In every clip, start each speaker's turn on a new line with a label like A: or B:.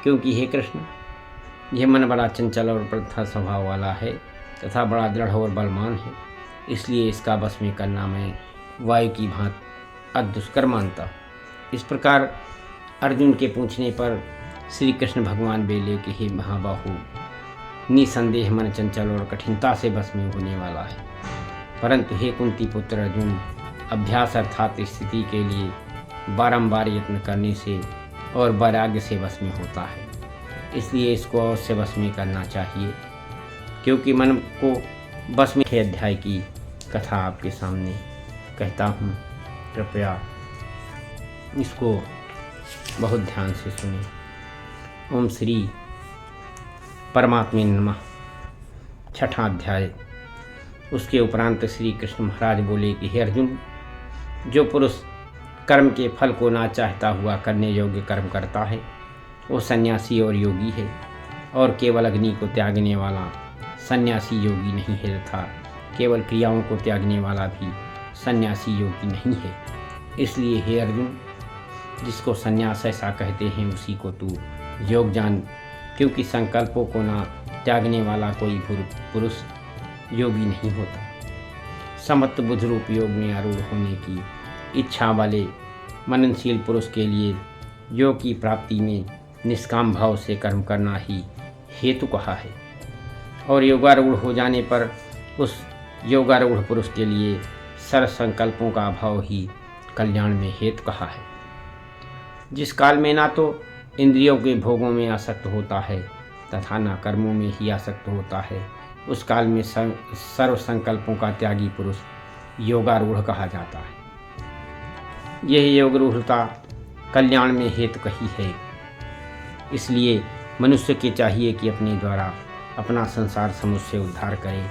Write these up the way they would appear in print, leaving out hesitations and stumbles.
A: क्योंकि हे कृष्ण, यह मन बड़ा चंचल और प्रथा स्वभाव वाला है तथा बड़ा दृढ़ और बलवान है, इसलिए इसका बस में करना मैं वायु की भांति अति दुष्कर मानता। इस प्रकार अर्जुन के पूछने पर श्री कृष्ण भगवान बोले कि हे महाबाहु, निसंदेह मन चंचल और कठिनता से बस में होने वाला है, परंतु हे कुंती पुत्र अर्जुन, अभ्यास अर्थात स्थिति के लिए बारंबार यत्न करने से और वैराग्य से बस में होता है, इसलिए इसको अवश्य बस में करना चाहिए। क्योंकि मन को बस में अध्याय की कथा आपके सामने कहता हूँ, कृपया इसको बहुत ध्यान से सुने। ओम श्री परमात्मे नमः। छठा अध्याय। उसके उपरांत श्री कृष्ण महाराज बोले कि हे अर्जुन, जो पुरुष कर्म के फल को ना चाहता हुआ करने योग्य कर्म करता है वो सन्यासी और योगी है, और केवल अग्नि को त्यागने वाला सन्यासी योगी नहीं है तथा केवल क्रियाओं को त्यागने वाला भी सन्यासी योगी नहीं है। इसलिए हे अर्जुन, जिसको सन्यास ऐसा कहते हैं उसी को तू योग जान, क्योंकि संकल्पों को ना त्यागने वाला कोई पुरुष योगी नहीं होता। समत्व बुद्ध रूप योग में आरूढ़ होने की इच्छा वाले मननशील पुरुष के लिए योग की प्राप्ति में निष्काम भाव से कर्म करना ही हेतु कहा है, और योगारूढ़ हो जाने पर उस योगारूढ़ पुरुष के लिए सर्व संकल्पों का अभाव ही कल्याण में हेतु कहा है। जिस काल में ना तो इंद्रियों के भोगों में आसक्त होता है तथा न कर्मों में ही आसक्त होता है, उस काल में सर्व संकल्पों का त्यागी पुरुष योगारूढ़ कहा जाता है। यह योगारूढ़ता कल्याण में हेतु कही है। इसलिए मनुष्य के चाहिए कि अपने द्वारा अपना संसार समुद्र से उद्धार करे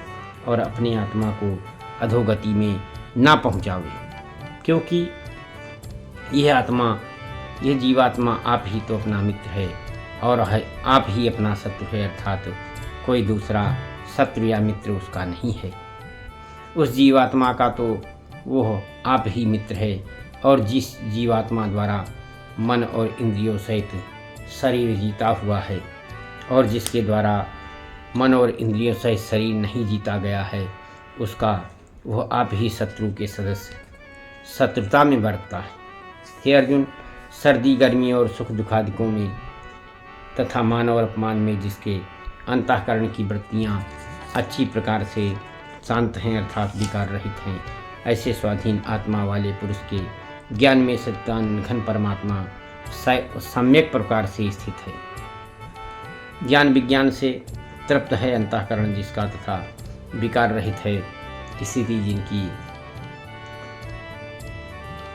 A: और अपनी आत्मा को अधोगति में ना पहुँचावे, क्योंकि यह जीवात्मा आप ही तो अपना मित्र है और आप ही अपना शत्रु है, अर्थात कोई दूसरा शत्रु या मित्र उसका नहीं है। उस जीवात्मा का तो वो आप ही मित्र है, और जिस जीवात्मा द्वारा मन और इंद्रियों सहित शरीर जीता हुआ है और जिसके द्वारा मन और इंद्रियों सहित शरीर नहीं जीता गया है, उसका वह आप ही शत्रु के सदस्य शत्रुता में बरतता है। हे अर्जुन, सर्दी गर्मी और सुख दुखादिकों में तथा मान और अपमान में जिसके अंतःकरण की वृत्तियाँ अच्छी प्रकार से शांत हैं अर्थात विकार रहित हैं, ऐसे स्वाधीन आत्मा वाले पुरुष के ज्ञान में सच्चिदानंद घन परमात्मा सम्यक प्रकार से स्थित है। ज्ञान विज्ञान से तृप्त है अंतःकरण जिसका तथा विकार रहित है स्थिति जिनकी,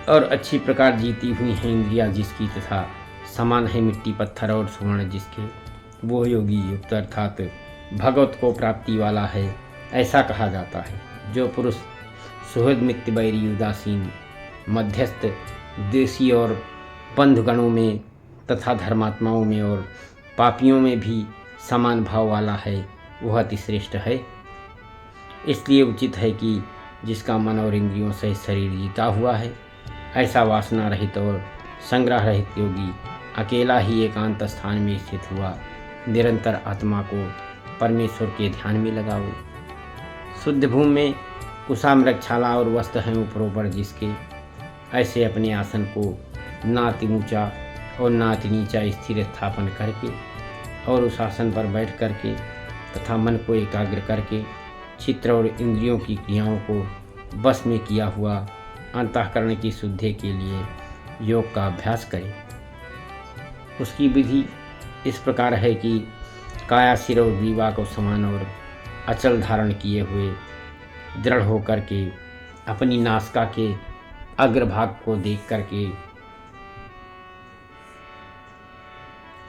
A: और अच्छी प्रकार जीती हुई है इंद्रियां जिसकी तथा समान है मिट्टी पत्थर और सुवर्ण जिसके, वो योगी युक्त अर्थात भगवत को प्राप्ति वाला है, ऐसा कहा जाता है। जो पुरुष सुहृद मित्र बैरी उदासीन मध्यस्थ देशी और बंधुगणों में तथा धर्मात्माओं में और पापियों में भी समान भाव वाला है, वह अति श्रेष्ठ है। इसलिए उचित है कि जिसका मन और इंद्रियों से शरीर जीता हुआ है, ऐसा वासना रहित और संग्रह रहित योगी अकेला ही एकांत स्थान में स्थित हुआ निरंतर आत्मा को परमेश्वर के ध्यान में लगाओ। शुद्ध भूमि में कुशामृगशाला और वस्त्र हैं ऊपर जिसके, ऐसे अपने आसन को नाति ऊंचा और नाति नीचा स्थिर स्थापन करके और उस आसन पर बैठ करके तथा मन को एकाग्र करके चित्त और इंद्रियों की क्रियाओं को बस में किया हुआ अंतःकरण की शुद्धि के लिए योग का अभ्यास करें। उसकी विधि इस प्रकार है कि काया सिर और ग्रीवा को समान और अचल धारण किए हुए दृढ़ होकर के अपनी नासिका के अग्रभाग को देख करके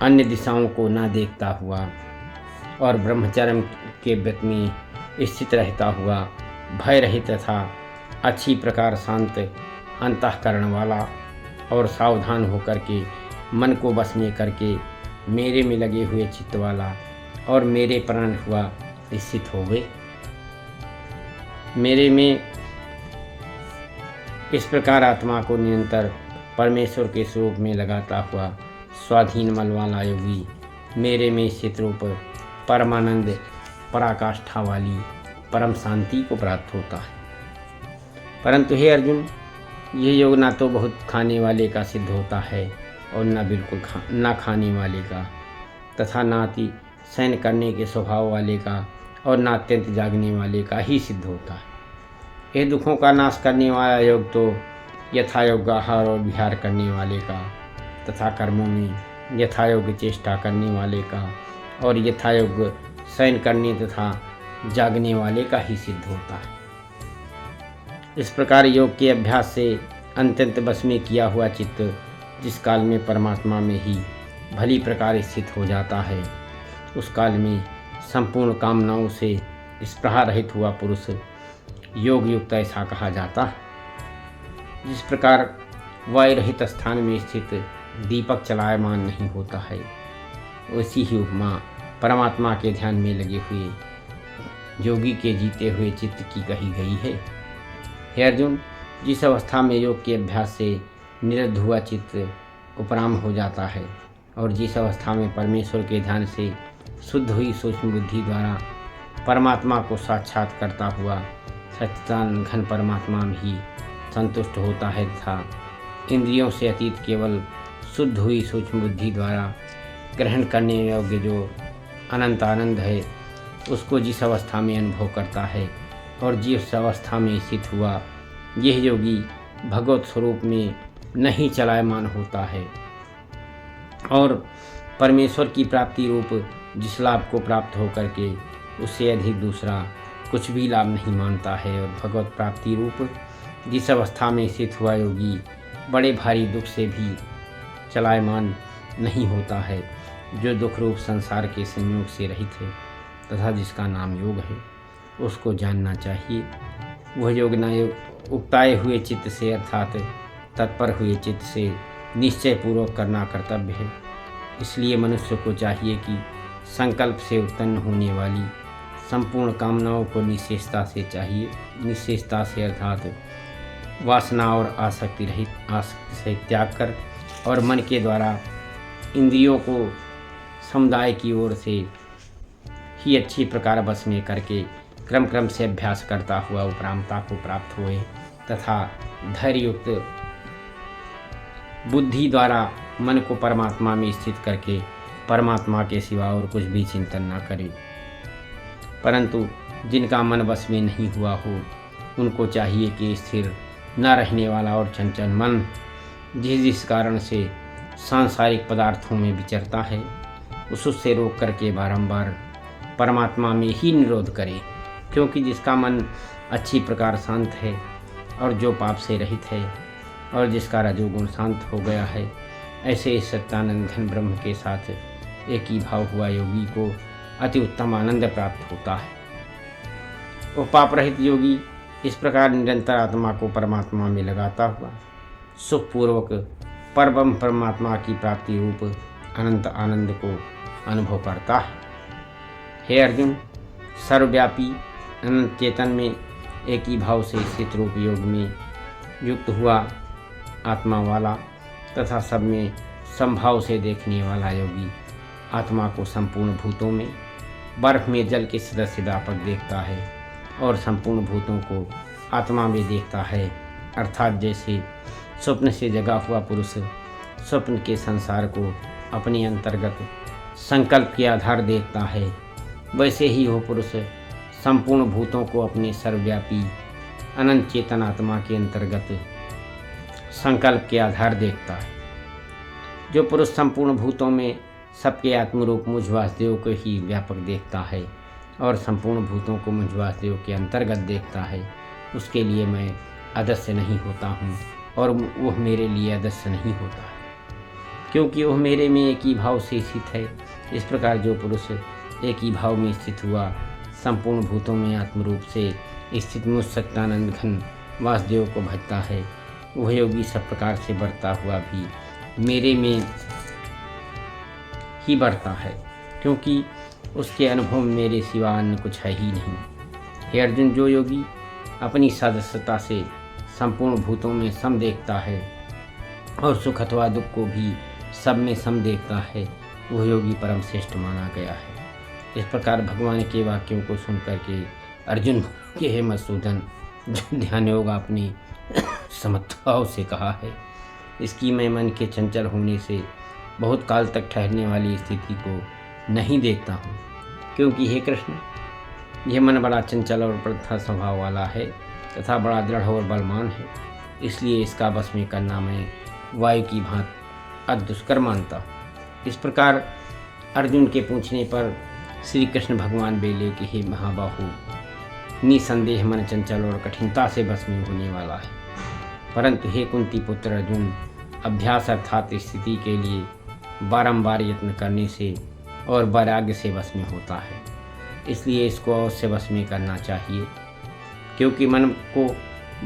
A: अन्य दिशाओं को न देखता हुआ और ब्रह्मचर्य के व्रत में स्थित रहता हुआ भय रहित तथा अच्छी प्रकार शांत अंतःकरण वाला और सावधान होकर के मन को बस में करके मेरे में लगे हुए चित्त वाला और मेरे प्राण हुआ स्थित हो गए। मेरे में इस प्रकार आत्मा को निरंतर परमेश्वर के स्वरूप में लगाता हुआ स्वाधीन मन वाला योगी मेरे में स्थित रूप परमानंद पराकाष्ठा वाली परम शांति को प्राप्त होता है। परंतु हे अर्जुन, ये योग ना तो बहुत खाने वाले का सिद्ध होता है और न बिल्कुल ना खाने वाले का, तथा ना अति शयन करने के स्वभाव वाले का और ना अत्यंत जागने वाले का ही सिद्ध होता है। ये दुखों का नाश करने वाला योग तो यथायोग्य आहार और विहार करने वाले का, तथा कर्मों में यथायोग्य चेष्टा करने वाले का और यथायोग्य शयन करने तथा जागने वाले का ही सिद्ध होता है। इस प्रकार योग के अभ्यास से अत्यंत बस में किया हुआ चित्त जिस काल में परमात्मा में ही भली प्रकार स्थित हो जाता है, उस काल में संपूर्ण कामनाओं से स्पृहा रहित हुआ पुरुष योग युक्त ऐसा कहा जाता है। जिस प्रकार वायु रहित स्थान में स्थित दीपक चलायमान नहीं होता है, वैसी ही उपमा परमात्मा के ध्यान में लगे हुए योगी के जीते हुए चित्त की कही गई है। हे अर्जुन, जिस अवस्था में योग के अभ्यास से निरुद्ध हुआ चित्त उपराम हो जाता है और जिस अवस्था में परमेश्वर के ध्यान से शुद्ध हुई सूक्ष्म बुद्धि द्वारा परमात्मा को साक्षात करता हुआ सच्चिदानंद घन परमात्मा भी संतुष्ट होता है तथा इंद्रियों से अतीत केवल शुद्ध हुई सूक्ष्म बुद्धि द्वारा ग्रहण करने योग्य जो अनंत आनंद है, उसको जिस अवस्था में अनुभव करता है और जिस अवस्था में स्थित हुआ यह योगी भगवत स्वरूप में नहीं चलायमान होता है और परमेश्वर की प्राप्ति रूप जिस लाभ को प्राप्त होकर के उससे अधिक दूसरा कुछ भी लाभ नहीं मानता है, और भगवत प्राप्ति रूप जिस अवस्था में स्थित हुआ योगी बड़े भारी दुख से भी चलायमान नहीं होता है, जो दुख रूप संसार के संयोग से रहित है तथा जिसका नाम योग है, उसको जानना चाहिए। वह योग न उकताए हुए चित्त से अर्थात तत्पर हुए चित्त से निश्चय पूर्वक करना कर्तव्य है। इसलिए मनुष्य को चाहिए कि संकल्प से उत्पन्न होने वाली संपूर्ण कामनाओं को निश्चेषता से अर्थात वासना और आसक्ति से त्याग कर और मन के द्वारा इंद्रियों को समुदाय की ओर से ही अच्छी प्रकार बस में करके क्रम से अभ्यास करता हुआ उपरामता को प्राप्त हुए तथा धैर्ययुक्त बुद्धि द्वारा मन को परमात्मा में स्थित करके परमात्मा के सिवा और कुछ भी चिंतन न करे। परंतु जिनका मन बस में नहीं हुआ हो, उनको चाहिए कि स्थिर न रहने वाला और चंचल मन जिस कारण से सांसारिक पदार्थों में विचरता है, उससे रोक करके बारंबार परमात्मा में ही निरोध करे। क्योंकि जिसका मन अच्छी प्रकार शांत है और जो पाप से रहित है और जिसका रजोगुण शांत हो गया है, ऐसे सत्यानंद घन ब्रह्म के साथ एक ही भाव हुआ योगी को अति उत्तम आनंद प्राप्त होता है। वो पाप रहित योगी इस प्रकार निरंतर आत्मा को परमात्मा में लगाता हुआ सुखपूर्वक परम परमात्मा की प्राप्ति रूप अनंत आनंद को अनुभव करता है। हे अर्जुन, सर्वव्यापी अनंत चेतन में एक ही भाव से स्थित रूप योग में युक्त हुआ आत्मा वाला तथा सब में संभाव से देखने वाला योगी आत्मा को संपूर्ण भूतों में बर्फ में जल के सदस्य व्यापक देखता है और संपूर्ण भूतों को आत्मा में देखता है। अर्थात जैसे स्वप्न से जगा हुआ पुरुष स्वप्न के संसार को अपने अंतर्गत संकल्प के आधार देखता है, वैसे ही वो पुरुष संपूर्ण भूतों को अपने सर्वव्यापी अनंत चेतन आत्मा के अंतर्गत संकल्प के आधार देखता है। जो पुरुष संपूर्ण भूतों में सबके आत्मरूप मुझ वासुदेव को ही व्यापक देखता है और संपूर्ण भूतों को मुझ वासुदेव के अंतर्गत देखता है, उसके लिए मैं अदस्य नहीं होता हूँ और वह मेरे लिए अदस्य नहीं होता है, क्योंकि वह मेरे में एक ही भाव से स्थित है। इस प्रकार जो पुरुष एक ही भाव में स्थित हुआ संपूर्ण भूतों में आत्मरूप से स्थित मुझ सत्यानंद घन वासुदेव को भजता है, वह योगी सब प्रकार से बढ़ता हुआ भी मेरे में ही बढ़ता है, क्योंकि उसके अनुभव में मेरे सिवा अन्य कुछ है ही नहीं। हे अर्जुन, जो योगी अपनी सदस्यता से संपूर्ण भूतों में सम देखता है और सुख अथवा दुख को भी सब में सम देखता है, वह योगी परम श्रेष्ठ माना गया है। इस प्रकार भगवान के वाक्यों को सुन करके अर्जुन के हे मधुसूदन, जो ध्यान योग आपने समत्भाव से कहा है, इसकी मैं मन के चंचल होने से बहुत काल तक ठहरने वाली स्थिति को नहीं देखता हूँ, क्योंकि हे कृष्ण, यह मन बड़ा चंचल और प्रथा स्वभाव वाला है तथा बड़ा दृढ़ और बलवान है। इसलिए इसका बस में करना मैं वायु की भांति अति दुष्कर मानता हूँ। इस प्रकार अर्जुन के पूछने पर श्री कृष्ण भगवान बोले कि हे महाबाहु, निसंदेह मन चंचल और कठिनता से बस में होने वाला है, परंतु हे कुंती पुत्र अर्जुन, अभ्यास अर्थात स्थिति के लिए बारंबार यत्न करने से और वैराग्य से बस में होता है। इसलिए इसको अवश्य बस में करना चाहिए, क्योंकि मन को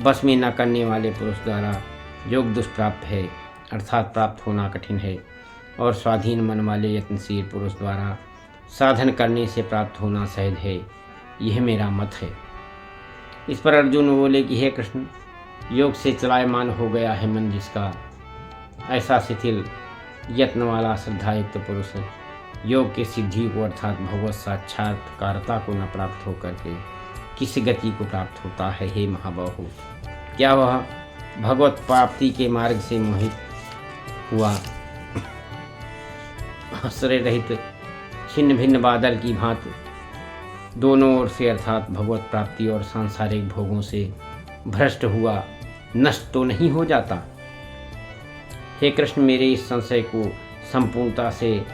A: बस में न करने वाले पुरुष द्वारा योग दुष्प्राप्त है, अर्थात प्राप्त होना कठिन है, और स्वाधीन मन वाले यत्नशील पुरुष द्वारा साधन करने से प्राप्त होना सहज है। यह मेरा मत है। इस पर अर्जुन बोले कि हे कृष्ण, योग से चलायमान हो गया है मन जिसका, ऐसा शिथिल यत्न वाला श्रद्धायुक्त पुरुष योग के सिद्धि को अर्थात भगवत साक्षात्कारता को न प्राप्त होकर के किस गति को प्राप्त होता है। हे महाबाहु, क्या वह भगवत प्राप्ति के मार्ग से मोहित हुआ आश्रय रहित छिन्न भिन्न बादल की भांति दोनों ओर से अर्थात भगवत प्राप्ति और सांसारिक भोगों से भ्रष्ट हुआ नष्ट तो नहीं हो जाता? हे कृष्ण, मेरे इस संशय को संपूर्णता से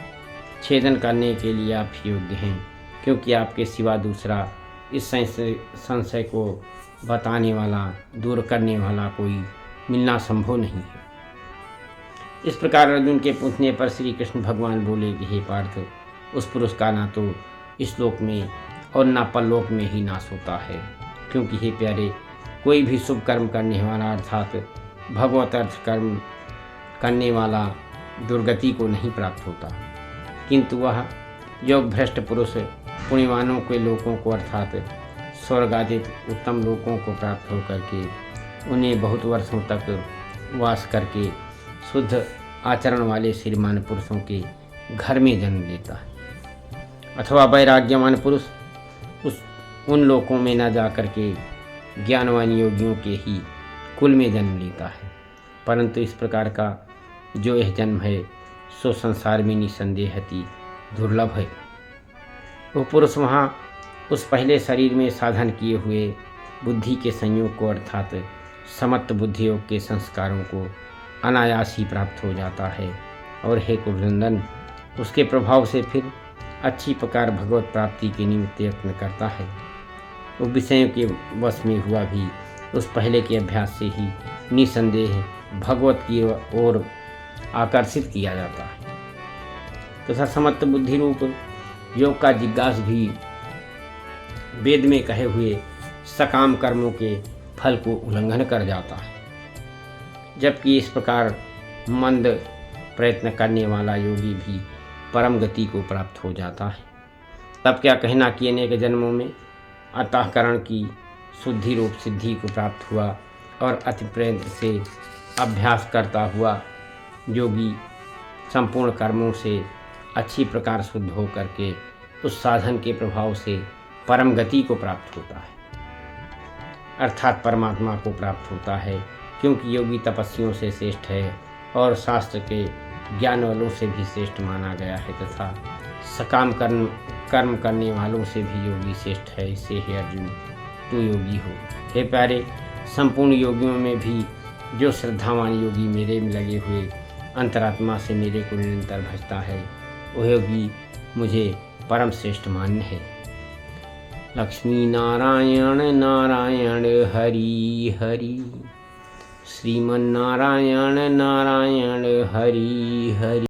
A: छेदन करने के लिए आप योग्य हैं, क्योंकि आपके सिवा दूसरा इस संशय को बताने वाला, दूर करने वाला कोई मिलना संभव नहीं है। इस प्रकार अर्जुन के पूछने पर श्री कृष्ण भगवान बोले कि हे पार्थ, उस पुरुष का ना तो इस लोक में और ना परलोक में ही नाश होता है, क्योंकि हे प्यारे, कोई भी शुभ कर्म करने वाला अर्थात भगवत अर्थ कर्म करने वाला दुर्गति को नहीं प्राप्त होता, किंतु वह योग भ्रष्ट पुरुष पुण्यवानों के लोकों को अर्थात स्वर्गादित उत्तम लोकों को प्राप्त होकर के उन्हें बहुत वर्षों तक वास करके शुद्ध आचरण वाले श्रीमान पुरुषों के घर में जन्म लेता है, अथवा वैराग्यमान पुरुष उन लोकों में न जा कर के ज्ञानवान योगियों के ही कुल में जन्म लेता है। परंतु इस प्रकार का जो यह जन्म है सो संसार में निसंदेह अति दुर्लभ है। वो पुरुष वहाँ उस पहले शरीर में साधन किए हुए बुद्धि के संयोग को अर्थात समत्त बुद्धि योग के संस्कारों को अनायास ही प्राप्त हो जाता है, और हे कुलनंदन, उसके प्रभाव से फिर अच्छी प्रकार भगवत प्राप्ति के निमित्त यत्न करता है। वो विषयों के वश में हुआ भी उस पहले के अभ्यास से ही निसंदेह भगवत की ओर आकर्षित किया जाता है। तथा समत्त बुद्धि रूप योग का जिज्ञास भी वेद में कहे हुए सकाम कर्मों के फल को उल्लंघन कर जाता है, जबकि इस प्रकार मंद प्रयत्न करने वाला योगी भी परम गति को प्राप्त हो जाता है। तब क्या कहना कि अनेक जन्मों में अंतःकरण की शुद्धि रूप सिद्धि को प्राप्त हुआ और अति प्रयत्न से अभ्यास करता हुआ योगी संपूर्ण कर्मों से अच्छी प्रकार शुद्ध हो करके उस साधन के प्रभाव से परम गति को प्राप्त होता है, अर्थात परमात्मा को प्राप्त होता है, क्योंकि योगी तपस्वियों से श्रेष्ठ है और शास्त्र के ज्ञान वालों से भी श्रेष्ठ माना गया है, तथा सकाम कर्म करने वालों से भी योगी श्रेष्ठ है। इससे हे अर्जुन, तू योगी हो। हे प्यारे, संपूर्ण योगियों में भी जो श्रद्धावान योगी मेरे में लगे हुए अंतरात्मा से मेरे को निरंतर भजता है, वह योगी मुझे परम श्रेष्ठ मान्य है। लक्ष्मी नारायण नारायण हरि हरि, श्रीमन नारायण नारायण हरि हरि।